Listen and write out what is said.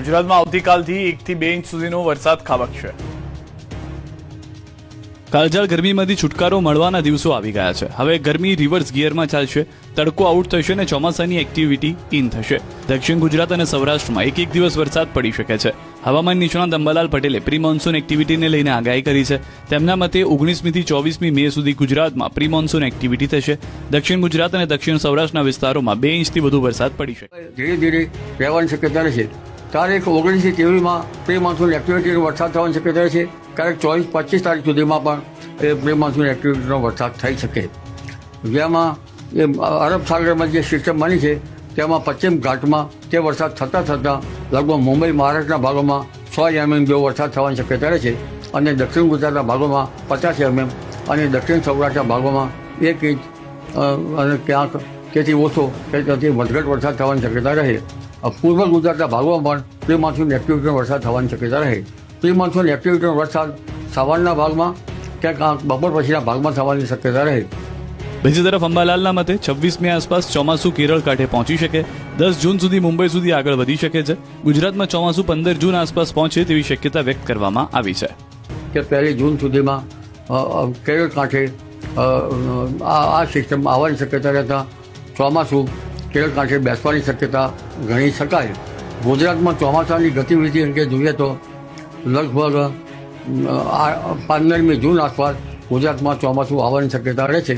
ગુજરાતમાં આવતીકાલથી 1 થી 2 ઇંચ સુધીનો વરસાદ ખાબકશે। કાળઝાળ ગરમીમાંથી છુટકારો મળવાના દિવસો આવી ગયા છે। હવે ગરમી રિવર્સ ગિયરમાં ચાલશે, તડકો આઉટ થશે અને ચોમાસાની એક્ટિવિટી ઇન થશે। દક્ષિણ ગુજરાત અને સૌરાષ્ટ્રમાં એક દિવસ વરસાદ પડી શકે છે। હવામાન નિષ્ણાત અંબાલાલ પટેલે પ્રી મોન્સૂન એક્ટિવિટીને લઈને આગાહી કરી છે। તેમના મતે 19મી થી 24મી મે સુધી ગુજરાતમાં પ્રી મોન્સૂન એક્ટિવિટી થશે। દક્ષિણ ગુજરાત અને દક્ષિણ સૌરાષ્ટ્રના વિસ્તારોમાં 2 ઇંચથી વધુ વરસાદ પડી શકે। ધીરે ધીરે રહેવાની શક્યતા રહેશે। તારીખ 19 થી 23માં પ્રી મોન્સૂન એક્ટિવિટીનો વરસાદ થવાની શક્યતા રહેશે। ક્યારેક 24-25 તારીખ સુધીમાં પણ એ પ્રી મોન્સૂન એક્ટિવિટીનો વરસાદ થઈ શકે, જેમાં એ અરબ સાગરમાં જે સિસ્ટમ બની છે તેમાં પશ્ચિમ ઘાટમાં તે વરસાદ થતાં લગભગ મુંબઈ મહારાષ્ટ્રના ભાગોમાં 100 mm જેવો વરસાદ થવાની શક્યતા રહે છે અને દક્ષિણ ગુજરાતના ભાગોમાં 50 mm અને દક્ષિણ સૌરાષ્ટ્રના ભાગોમાં 1 ઇંચ અને ક્યાંક તેથી ઓછો કે તેથી વધઘટ વરસાદ થવાની શક્યતા રહે। પૂર્વ ગુજરાતના ભાગોમાં પણ પ્રી મોન્સૂન એક્ટિવિટીનો વરસાદ થવાની શક્યતા રહે। પ્રી મોન્સૂન એક્ટિવિટીનો વરસાદ સવારના ભાગમાં ક્યાંક બપોર પછીના ભાગમાં થવાની શક્યતા રહે। બીજી તરફ અંબાલાલના મતે 26 મે આસપાસ ચોમાસું કેરળ કાંઠે પહોંચી શકે। 10 જૂન સુધી મુંબઈ સુધી આગળ વધી શકે છે। ગુજરાતમાં ચોમાસું 15 જૂન આસપાસ પહોંચે તેવી શક્યતા વ્યક્ત કરવામાં આવી છે કે 1 જૂન સુધીમાં કેરળ કાંઠે આ સિસ્ટમ આવવાની શક્યતા રહેતા ચોમાસું કેરળ કાંઠે બેસવાની શક્યતા ગણી શકાય। ગુજરાતમાં ચોમાસાની ગતિવિધિ અંગે જોઈએ તો લગભગ 15મી જૂન આસપાસ ગુજરાતમાં ચોમાસું આવવાની શક્યતા રહે છે।